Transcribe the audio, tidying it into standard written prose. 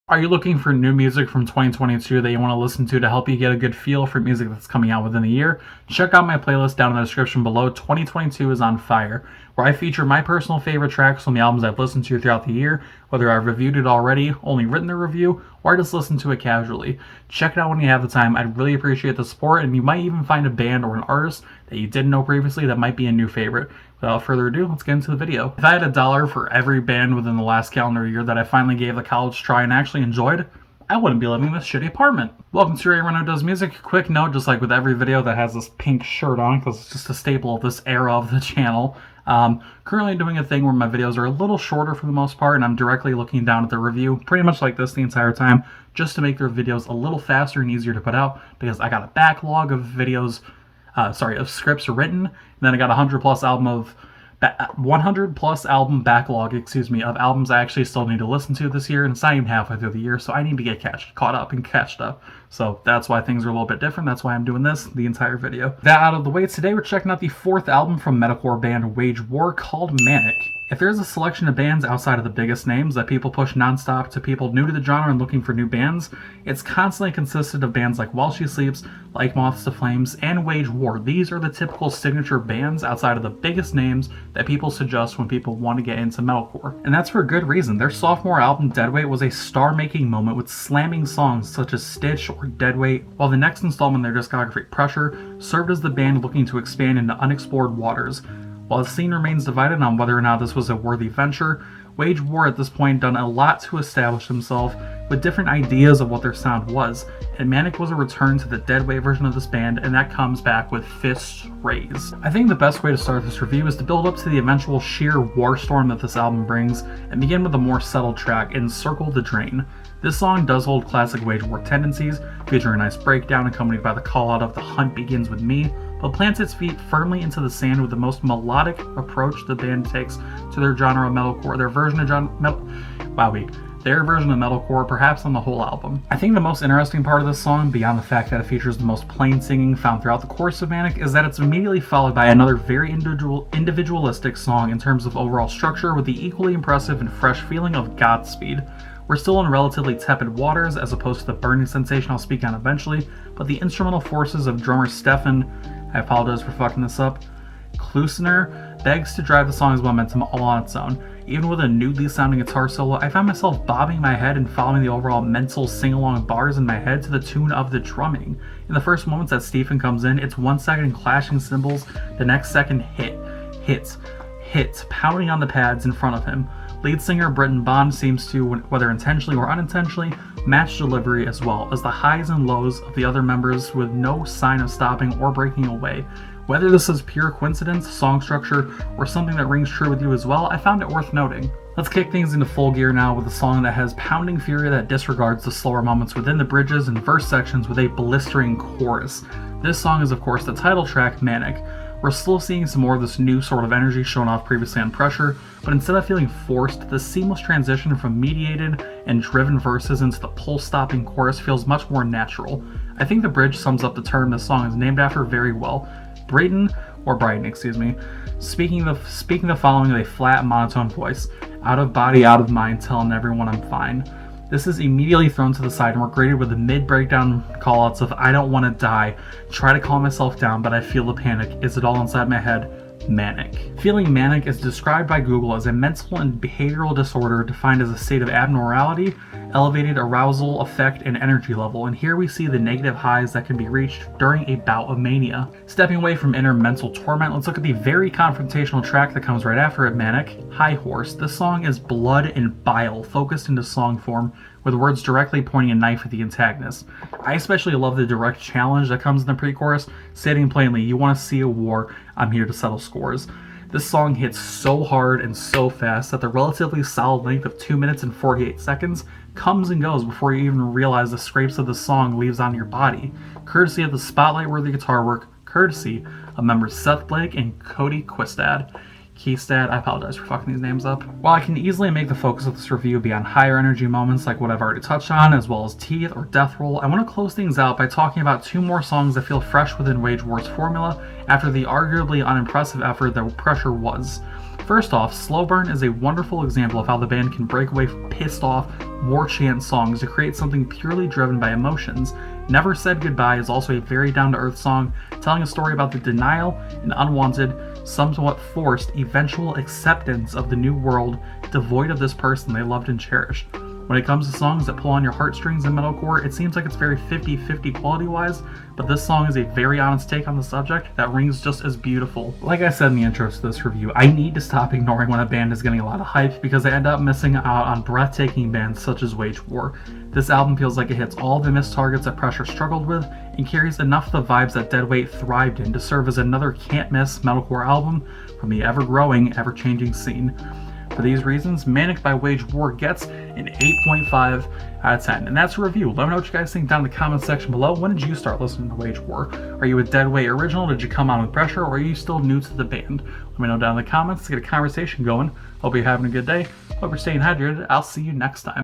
Are you looking for new music from 2022 that you want to listen to help you get a good feel for music that's coming out within the year? Check out my playlist down in the description below. 2022 is on fire, where I feature my personal favorite tracks from the albums I've listened to throughout the year, whether I've reviewed it already, only written a review, or I just listen to it casually. Check it out when you have the time. I'd really appreciate the support, and you might even find a band or an artist that you didn't know previously that might be a new favorite. Without further ado, let's get into the video. If I had $1 for every band within the last calendar year that I finally gave the college try and actually enjoyed, I wouldn't be living in this shitty apartment. Welcome to Everyone Who Does Music. Quick note, just like with every video that has this pink shirt on, because it's just a staple of this era of the channel. Currently doing a thing where my videos are a little shorter for the most part, and I'm directly looking down at the review, pretty much like this the entire time, just to make their videos a little faster and easier to put out, because I got a backlog of videos, of scripts written, and then I got 100 plus album backlog, of albums I actually still need to listen to this year, and it's not even halfway through the year, so I need to get caught up and catched up. So that's why things are a little bit different. That's why I'm doing this the entire video. That out of the way, today we're checking out the 4th album from metalcore band Wage War called Manic. If there's a selection of bands outside of the biggest names that people push nonstop to people new to the genre and looking for new bands, it's constantly consisted of bands like While She Sleeps, Like Moths to Flames, and Wage War. These are the typical signature bands outside of the biggest names that people suggest when people want to get into metalcore. And that's for good reason. Their sophomore album, Deadweight, was a star-making moment with slamming songs such as Stitch or Deadweight, while the next installment in their discography, Pressure, served as the band looking to expand into unexplored waters. While the scene remains divided on whether or not this was a worthy venture, Wage War at this point done a lot to establish himself with different ideas of what their sound was, and Manic was a return to the Deadweight version of this band, and that comes back with fists raised. I think the best way to start this review is to build up to the eventual sheer war storm that this album brings, and begin with a more settled track, Encircle the Drain. This song does hold classic Wage War tendencies, featuring a nice breakdown accompanied by the call-out of "The Hunt Begins With Me," but plants its feet firmly into the sand with the most melodic approach the band takes to their genre of metalcore, their version of metalcore, perhaps on the whole album. I think the most interesting part of this song, beyond the fact that it features the most plain singing found throughout the course of Manic, is that it's immediately followed by another very individualistic song in terms of overall structure, with the equally impressive and fresh feeling of Godspeed. We're still in relatively tepid waters as opposed to the burning sensation I'll speak on eventually, but the instrumental forces of drummer Stefan, I apologize for fucking this up, Klusner, begs to drive the song's momentum all on its own. Even with a nudely sounding guitar solo, I found myself bobbing my head and following the overall mental sing-along bars in my head to the tune of the drumming. In the first moments that Stephen comes in, it's 1 second clashing cymbals, the next second hits, pounding on the pads in front of him. Lead singer Britton Bond seems to, whether intentionally or unintentionally, match delivery as well as the highs and lows of the other members with no sign of stopping or breaking away. Whether this is pure coincidence, song structure, or something that rings true with you as well, I found it worth noting. Let's kick things into full gear now with a song that has pounding fury that disregards the slower moments within the bridges and verse sections with a blistering chorus. This song is of course the title track, Manic. We're still seeing some more of this new sort of energy shown off previously on Pressure, but instead of feeling forced, the seamless transition from mediated and driven verses into the pulse-stopping chorus feels much more natural. I think the bridge sums up the term this song is named after very well. Brighton, speaking the following with a flat, monotone voice, out of body, out of mind, telling everyone I'm fine. This is immediately thrown to the side and we're greeted with the mid-breakdown callouts of "I don't want to die, try to calm myself down, but I feel the panic, is it all inside my head? Manic." Feeling manic is described by Google as a mental and behavioral disorder defined as a state of abnormality, elevated arousal, affect, and energy level, and here we see the negative highs that can be reached during a bout of mania. Stepping away from inner mental torment, let's look at the very confrontational track that comes right after it, Manic, High Horse. This song is blood and bile focused into song form, with words directly pointing a knife at the antagonist. I especially love the direct challenge that comes in the pre-chorus, stating plainly, "You want to see a war, I'm here to settle scores." This song hits so hard and so fast that the relatively solid length of 2 minutes and 48 seconds comes and goes before you even realize the scrapes of the song leaves on your body, courtesy of the spotlight-worthy guitar work, courtesy of members Seth Blake and Cody Quistad. I apologize for fucking these names up. While I can easily make the focus of this review be on higher energy moments like what I've already touched on, as well as Teeth or Death Roll, I want to close things out by talking about 2 more songs that feel fresh within Wage War's formula after the arguably unimpressive effort that Pressure was. First off, Slow Burn is a wonderful example of how the band can break away from pissed off, war chant songs to create something purely driven by emotions. Never Said Goodbye is also a very down-to-earth song, telling a story about the denial and unwanted, somewhat forced, eventual acceptance of the new world, devoid of this person they loved and cherished. When it comes to songs that pull on your heartstrings in metalcore, it seems like it's very 50-50 quality-wise, but this song is a very honest take on the subject that rings just as beautiful. Like I said in the intro to this review, I need to stop ignoring when a band is getting a lot of hype because I end up missing out on breathtaking bands such as Wage War. This album feels like it hits all the missed targets that Pressure struggled with and carries enough of the vibes that Deadweight thrived in to serve as another can't-miss metalcore album from the ever-growing, ever-changing scene. For these reasons, Manic by Wage War gets an 8.5 out of 10. And that's a review. Let me know what you guys think down in the comments section below. When did you start listening to Wage War? Are you a Deadweight original? Did you come on with Pressure? Or are you still new to the band? Let me know down in the comments to get a conversation going. Hope you're having a good day. Hope you're staying hydrated. I'll see you next time.